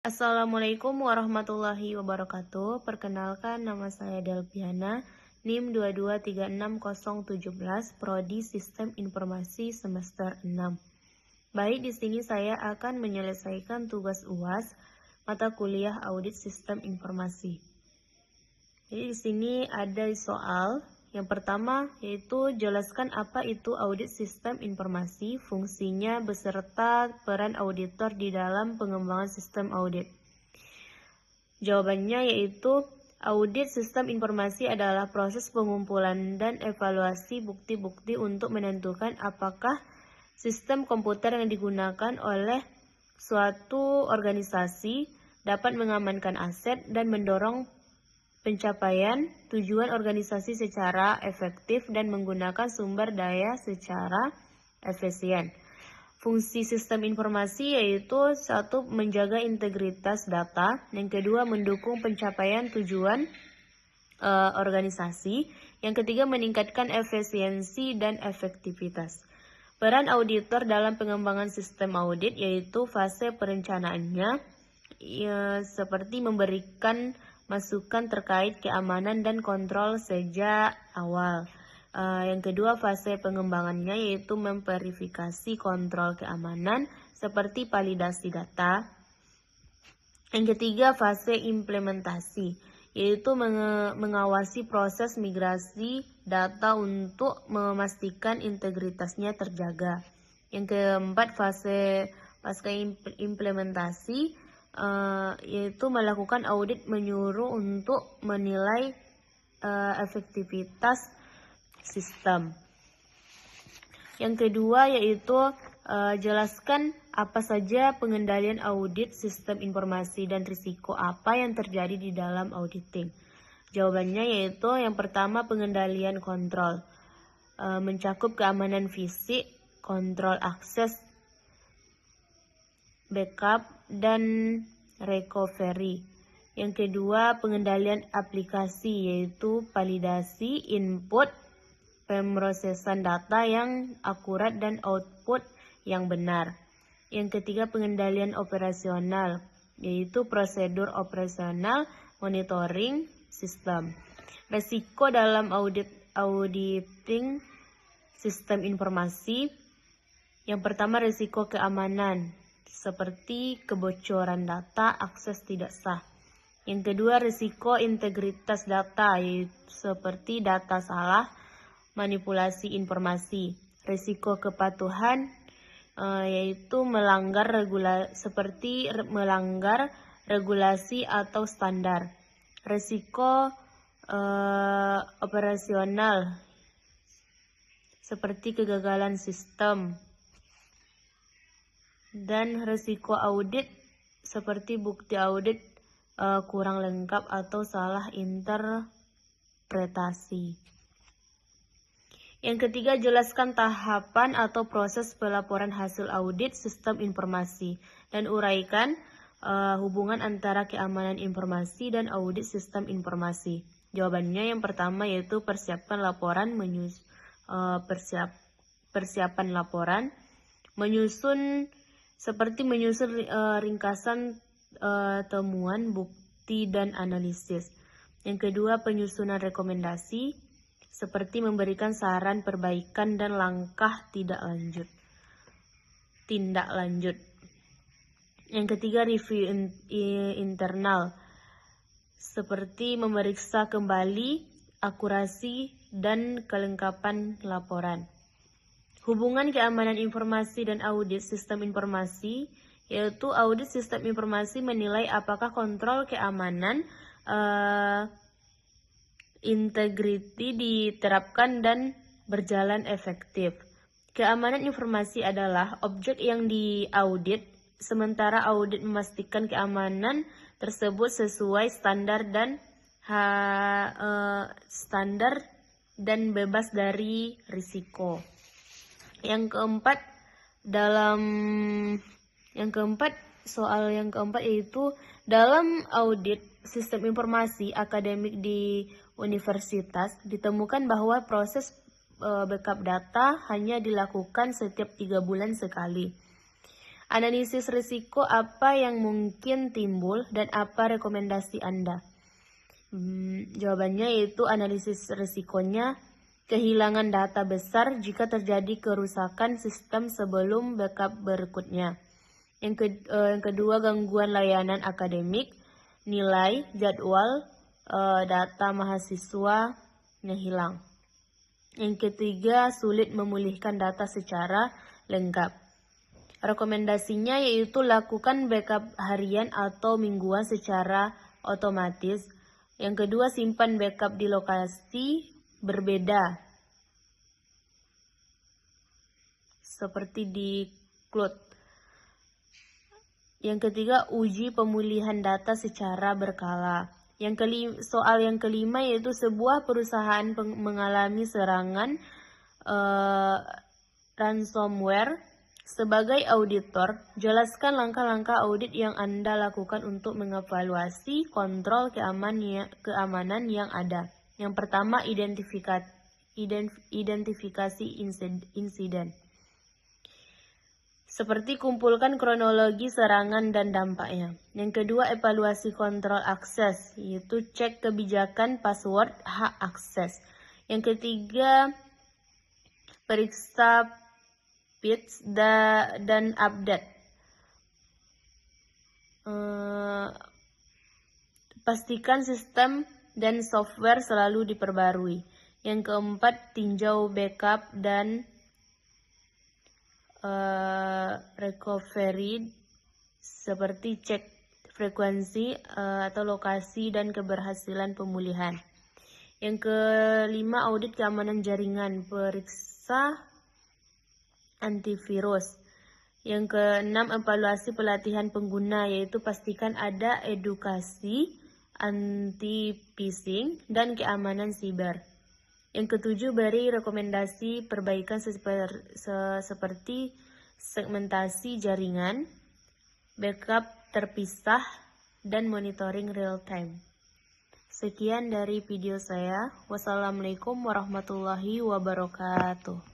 Assalamualaikum warahmatullahi wabarakatuh. Perkenalkan, nama saya Delviana, NIM 2236017, Prodi Sistem Informasi semester 6. Baik, di sini saya akan menyelesaikan tugas UAS mata kuliah Audit Sistem Informasi. Jadi di sini ada soal. Yang pertama yaitu jelaskan apa itu audit sistem informasi, fungsinya beserta peran auditor di dalam pengembangan sistem audit. Jawabannya yaitu audit sistem informasi adalah proses pengumpulan dan evaluasi bukti-bukti untuk menentukan apakah sistem komputer yang digunakan oleh suatu organisasi dapat mengamankan aset dan mendorong pencapaian tujuan organisasi secara efektif dan menggunakan sumber daya secara efisien. Fungsi sistem informasi yaitu satu, menjaga integritas data, yang kedua, mendukung pencapaian tujuan organisasi, yang ketiga, meningkatkan efisiensi dan efektivitas. Peran auditor dalam pengembangan sistem audit yaitu fase perencanaannya, seperti memberikan masukan terkait keamanan dan kontrol sejak awal. Yang kedua, fase pengembangannya yaitu memverifikasi kontrol keamanan seperti validasi data. Yang ketiga, fase implementasi yaitu mengawasi proses migrasi data untuk memastikan integritasnya terjaga. Yang keempat, fase pasca implementasi yaitu melakukan audit menyuruh untuk menilai efektivitas sistem. Yang kedua yaitu jelaskan apa saja pengendalian audit sistem informasi dan risiko apa yang terjadi di dalam auditing. Jawabannya yaitu yang pertama, pengendalian kontrol, mencakup keamanan fisik, kontrol akses, backup, dan recovery. Yang kedua, pengendalian aplikasi yaitu validasi input, pemrosesan data yang akurat dan output yang benar. Yang ketiga, pengendalian operasional yaitu prosedur operasional, monitoring sistem. Resiko dalam auditing sistem informasi. Yang pertama, risiko keamanan seperti kebocoran data, akses tidak sah. Yang kedua, risiko integritas data yaitu seperti data salah, manipulasi informasi. Risiko kepatuhan yaitu melanggar regulasi atau standar. Risiko operasional seperti kegagalan sistem. Dan risiko audit seperti bukti audit kurang lengkap atau salah interpretasi. Yang ketiga, jelaskan tahapan atau proses pelaporan hasil audit sistem informasi dan uraikan hubungan antara keamanan informasi dan audit sistem informasi. Jawabannya yang pertama yaitu persiapan laporan, persiapan laporan, menyusun ringkasan temuan, bukti, dan analisis. Yang kedua, penyusunan rekomendasi seperti memberikan saran perbaikan dan langkah tindak lanjut. Yang ketiga, review internal seperti memeriksa kembali akurasi dan kelengkapan laporan. Hubungan keamanan informasi dan audit sistem informasi yaitu audit sistem informasi menilai apakah kontrol keamanan integriti diterapkan dan berjalan efektif. Keamanan informasi adalah objek yang diaudit, sementara audit memastikan keamanan tersebut sesuai standar dan bebas dari risiko. Yang keempat yaitu dalam audit sistem informasi akademik di universitas ditemukan bahwa proses backup data hanya dilakukan setiap 3 bulan sekali. Analisis risiko apa yang mungkin timbul dan apa rekomendasi Anda? Jawabannya yaitu analisis risikonya kehilangan data besar jika terjadi kerusakan sistem sebelum backup berikutnya. Yang kedua, gangguan layanan akademik, nilai, jadwal, data mahasiswa yang hilang. Yang ketiga, sulit memulihkan data secara lengkap. Rekomendasinya yaitu lakukan backup harian atau mingguan secara otomatis. Yang kedua, simpan backup di lokasi berbeda, seperti di cloud. Yang ketiga, uji pemulihan data secara berkala. Soal yang kelima yaitu sebuah perusahaan mengalami serangan ransomware. Sebagai auditor, jelaskan langkah-langkah audit yang Anda lakukan untuk mengevaluasi kontrol keamanan yang ada. Yang pertama, identifikasi insiden. Seperti kumpulkan kronologi serangan dan dampaknya. Yang kedua, evaluasi kontrol akses, yaitu cek kebijakan password hak akses. Yang ketiga, periksa patch dan update. Pastikan sistem dan software selalu diperbarui. Yang keempat, tinjau backup dan recovery, seperti cek frekuensi atau lokasi dan keberhasilan pemulihan. Yang kelima, audit keamanan jaringan, periksa antivirus. Yang keenam, evaluasi pelatihan pengguna, yaitu pastikan ada edukasi anti-phishing dan keamanan siber. Yang ketujuh, beri rekomendasi perbaikan seperti segmentasi jaringan, backup terpisah, dan monitoring real time. Sekian dari video saya. Wassalamualaikum warahmatullahi wabarakatuh.